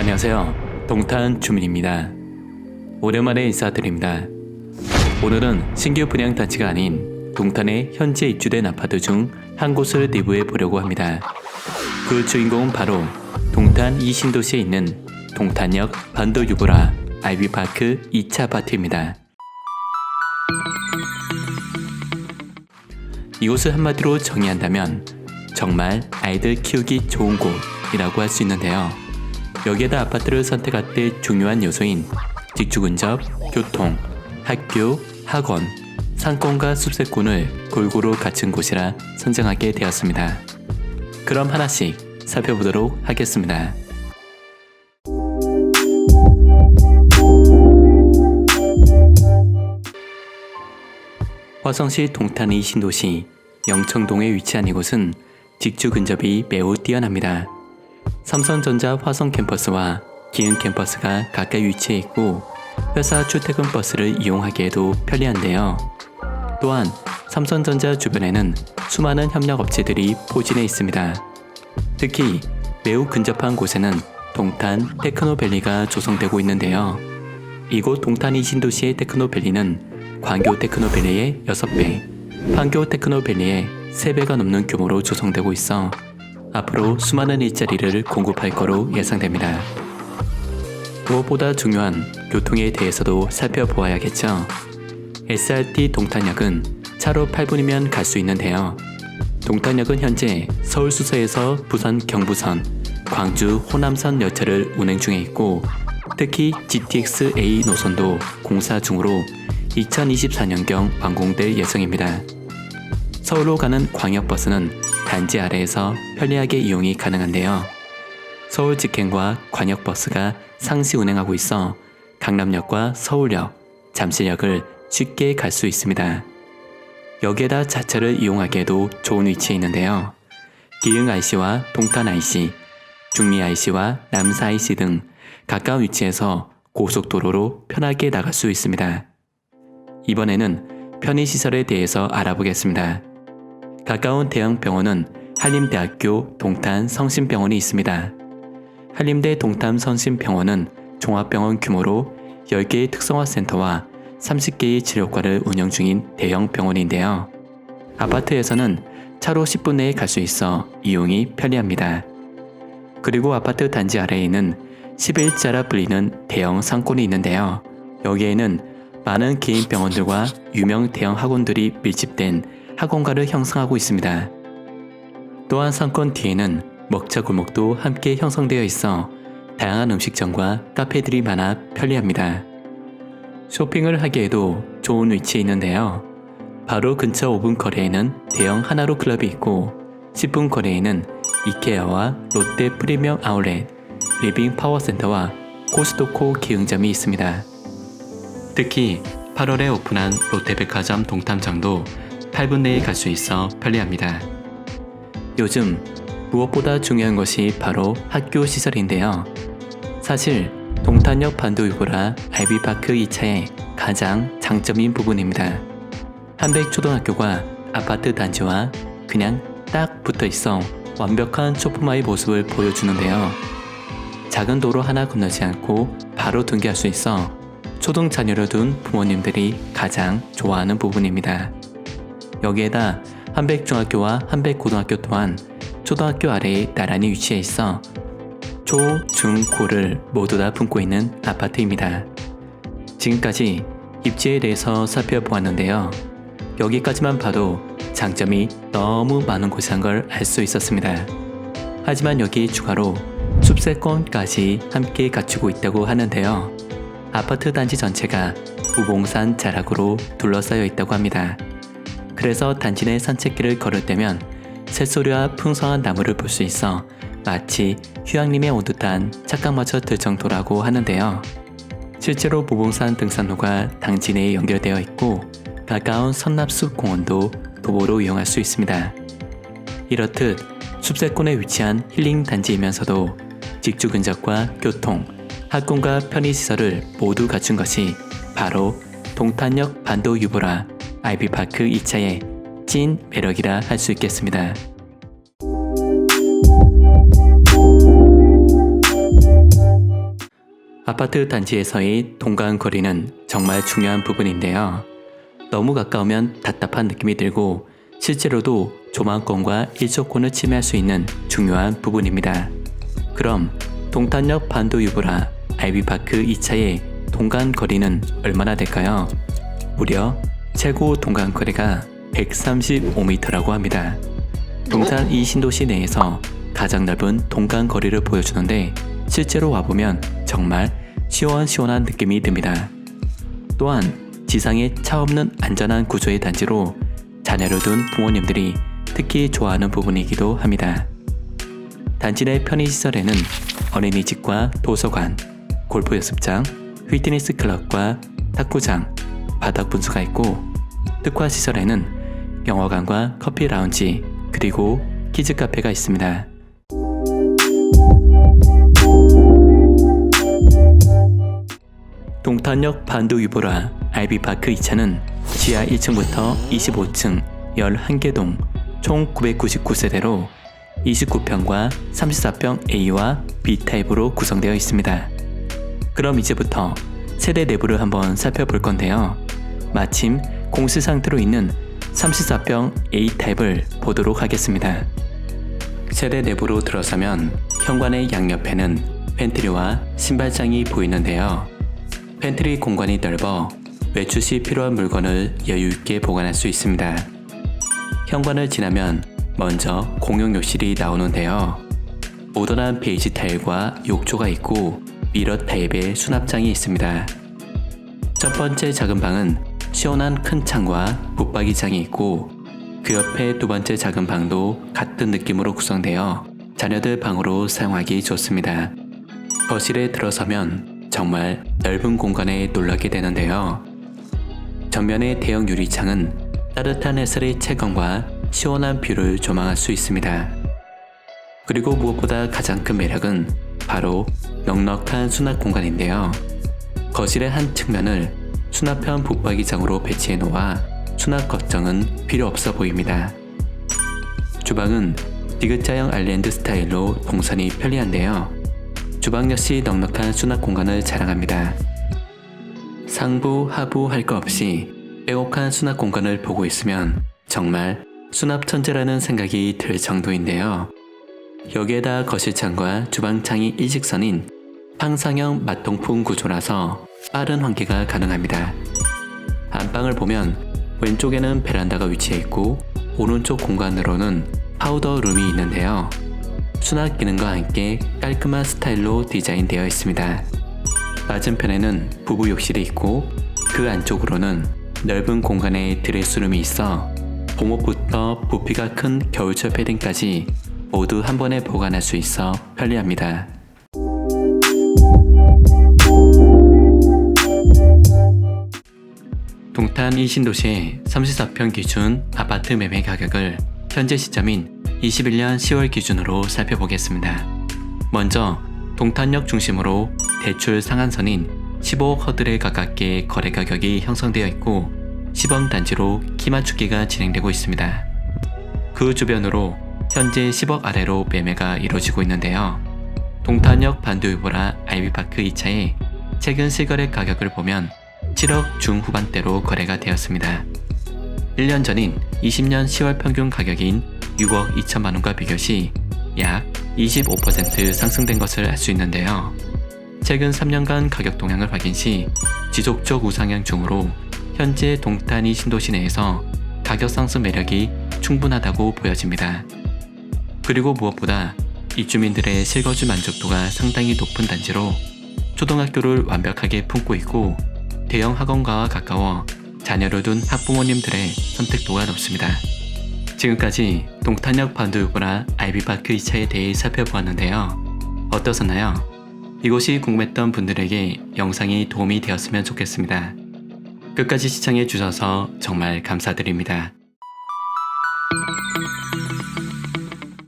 안녕하세요. 동탄 주민입니다. 오랜만에 인사드립니다. 오늘은 신규 분양 단지가 아닌 동탄에 현재 입주된 아파트 중 한 곳을 리뷰해 보려고 합니다. 그 주인공은 바로 동탄 이신도시에 있는 동탄역 반도 유보라 아이비파크 2차 아파트입니다. 이곳을 한마디로 정의한다면 정말 아이들 키우기 좋은 곳이라고 할 수 있는데요. 여기에다 아파트를 선택할 때 중요한 요소인 직주 근접, 교통, 학교, 학원, 상권과 숲세권을 골고루 갖춘 곳이라 선정하게 되었습니다. 그럼 하나씩 살펴보도록 하겠습니다. 화성시 동탄 이신도시 영청동에 위치한 이곳은 직주 근접이 매우 뛰어납니다. 삼성전자 화성 캠퍼스와 기흥 캠퍼스가 가까이 위치해 있고 회사 출퇴근 버스를 이용하기에도 편리한데요. 또한 삼성전자 주변에는 수많은 협력업체들이 포진해 있습니다. 특히 매우 근접한 곳에는 동탄 테크노밸리가 조성되고 있는데요. 이곳 동탄 이신도시의 테크노밸리는 광교 테크노밸리의 6배, 판교 테크노밸리의 3배가 넘는 규모로 조성되고 있어 앞으로 수많은 일자리를 공급할 거로 예상됩니다. 무엇보다 중요한 교통에 대해서도 살펴보아야겠죠. SRT 동탄역은 차로 8분이면 갈 수 있는데요. 동탄역은 현재 서울 수서에서 부산 경부선, 광주 호남선 열차를 운행 중에 있고 특히 GTX-A 노선도 공사 중으로 2024년경 완공될 예정입니다. 서울로 가는 광역버스는 단지 아래에서 편리하게 이용이 가능한데요. 서울 직행과 광역버스가 상시 운행하고 있어 강남역과 서울역, 잠실역을 쉽게 갈 수 있습니다. 여기에다 자차를 이용하기에도 좋은 위치에 있는데요. 기흥 IC와 동탄 IC, 중리 IC와 남사 IC 등 가까운 위치에서 고속도로로 편하게 나갈 수 있습니다. 이번에는 편의시설에 대해서 알아보겠습니다. 가까운 대형 병원은 한림대학교 동탄 성심병원이 있습니다. 한림대 동탄 성심병원은 종합병원 규모로 10개의 특성화센터와 30개의 치료과를 운영 중인 대형 병원인데요. 아파트에서는 차로 10분 내에 갈 수 있어 이용이 편리합니다. 그리고 아파트 단지 아래에 있는 11자라 불리는 대형 상권이 있는데요. 여기에는 많은 개인 병원들과 유명 대형 학원들이 밀집된 학원가를 형성하고 있습니다. 또한 상권 뒤에는 먹자 골목도 함께 형성되어 있어 다양한 음식점과 카페들이 많아 편리합니다. 쇼핑을 하기에도 좋은 위치에 있는데요. 바로 근처 5분 거리에는 대형 하나로 클럽이 있고 10분 거리에는 이케아와 롯데 프리미엄 아울렛, 리빙 파워센터와 코스토코 기흥점이 있습니다. 특히 8월에 오픈한 롯데백화점 동탄점도 8분 내에 갈 수 있어 편리합니다. 요즘 무엇보다 중요한 것이 바로 학교 시설인데요. 사실 동탄역 반도 유보라 아이비파크 2차의 가장 장점인 부분입니다. 한백초등학교가 아파트 단지와 그냥 딱 붙어 있어 완벽한 소품화의 모습을 보여주는데요. 작은 도로 하나 건너지 않고 바로 등교할 수 있어 초등 자녀를 둔 부모님들이 가장 좋아하는 부분입니다. 여기에다 한백중학교와 한백고등학교 또한 초등학교 아래에 나란히 위치해 있어 초, 중, 고를 모두 다 품고 있는 아파트입니다. 지금까지 입지에 대해서 살펴보았는데요. 여기까지만 봐도 장점이 너무 많은 곳이란 걸 알 수 있었습니다. 하지만 여기 추가로 숲세권까지 함께 갖추고 있다고 하는데요. 아파트 단지 전체가 우봉산 자락으로 둘러싸여 있다고 합니다. 그래서 단지 내 산책길을 걸을 때면 새소리와 풍성한 나무를 볼 수 있어 마치 휴양림에 온 듯한 착각마저 들 정도라고 하는데요. 실제로 무봉산 등산로가 단지 내에 연결되어 있고 가까운 선납숲 공원도 도보로 이용할 수 있습니다. 이렇듯 숲세권에 위치한 힐링 단지이면서도 직주 근접과 교통, 학군과 편의시설을 모두 갖춘 것이 바로 동탄역 반도 유보라 아이비파크 2차의 찐 매력이라 할 수 있겠습니다. 아파트 단지에서의 동강 거리는 정말 중요한 부분인데요. 너무 가까우면 답답한 느낌이 들고 실제로도 조망권과 일조권을 침해할 수 있는 중요한 부분입니다. 그럼 동탄역 반도 유보라 아이비파크 2차의 동강 거리는 얼마나 될까요? 무려 최고 동강 거리가 135m라고 합니다. 동탄 이 신도시 내에서 가장 넓은 동강 거리를 보여주는데 실제로 와보면 정말 시원시원한 느낌이 듭니다. 또한 지상에 차 없는 안전한 구조의 단지로 자녀를 둔 부모님들이 특히 좋아하는 부분이기도 합니다. 단지 내 편의시설에는 어린이집과 도서관, 골프 연습장, 피트니스 클럽과 탁구장, 바닥 분수가 있고 특화시설에는 영화관과 커피 라운지 그리고 키즈 카페가 있습니다. 동탄역 반도 유보라 아이비파크 2차는 지하 1층부터 25층 11개 동 총 999세대로 29평과 34평 A와 B 타입으로 구성되어 있습니다. 그럼 이제부터 세대 내부를 한번 살펴볼 건데요. 마침 공실 상태로 있는 34평 A 타입을 보도록 하겠습니다. 세대 내부로 들어서면 현관의 양옆에는 팬트리와 신발장이 보이는데요. 팬트리 공간이 넓어 외출 시 필요한 물건을 여유있게 보관할 수 있습니다. 현관을 지나면 먼저 공용 욕실이 나오는데요. 모던한 베이지 타일과 욕조가 있고 미러 타입의 수납장이 있습니다. 첫 번째 작은 방은 시원한 큰 창과 붙박이장이 있고 그 옆에 두 번째 작은 방도 같은 느낌으로 구성되어 자녀들 방으로 사용하기 좋습니다. 거실에 들어서면 정말 넓은 공간에 놀라게 되는데요. 전면의 대형 유리창은 따뜻한 햇살의 채광과 시원한 뷰를 조망할 수 있습니다. 그리고 무엇보다 가장 큰 매력은 바로 넉넉한 수납 공간인데요. 거실의 한 측면을 수납형 붙박이장으로 배치해 놓아 수납 걱정은 필요 없어 보입니다. 주방은 디귿자형 아일랜드 스타일로 동선이 편리한데요. 주방 역시 넉넉한 수납 공간을 자랑합니다. 상부, 하부 할 거 없이 빼곡한 수납 공간을 보고 있으면 정말 수납 천재라는 생각이 들 정도인데요. 여기에다 거실창과 주방창이 일직선인 상상형 마통풍 구조라서 빠른 환기가 가능합니다. 안방을 보면 왼쪽에는 베란다가 위치해 있고 오른쪽 공간으로는 파우더 룸이 있는데요. 수납 기능과 함께 깔끔한 스타일로 디자인되어 있습니다. 맞은편에는 부부 욕실이 있고 그 안쪽으로는 넓은 공간에 드레스룸이 있어 봄옷부터 부피가 큰 겨울철 패딩까지 모두 한 번에 보관할 수 있어 편리합니다. 동탄 이 신도시의 34평 기준 아파트 매매 가격을 현재 시점인 21년 10월 기준으로 살펴보겠습니다. 먼저 동탄역 중심으로 대출 상한선인 15억 허들에 가깝게 거래 가격이 형성되어 있고 시범 단지로 키 맞추기가 진행되고 있습니다. 그 주변으로 현재 10억 아래로 매매가 이루어지고 있는데요. 동탄역 반도유보라 아이비파크 2차의 최근 실거래 가격을 보면 7억 중후반대로 거래가 되었습니다. 1년 전인 20년 10월 평균 가격인 6억 2천만원과 비교시 약 25% 상승된 것을 알 수 있는데요. 최근 3년간 가격 동향을 확인 시 지속적 우상향 중으로 현재 동탄 이 신도시 내에서 가격 상승 매력이 충분하다고 보여집니다. 그리고 무엇보다 입주민들의 실거주 만족도가 상당히 높은 단지로 초등학교를 완벽하게 품고 있고 대형 학원가와 가까워 자녀를 둔 학부모님들의 선택도가 높습니다. 지금까지 동탄역 반도유보라 아이비파크 2차에 대해 살펴보았는데요. 어떠셨나요? 이곳이 궁금했던 분들에게 영상이 도움이 되었으면 좋겠습니다. 끝까지 시청해 주셔서 정말 감사드립니다.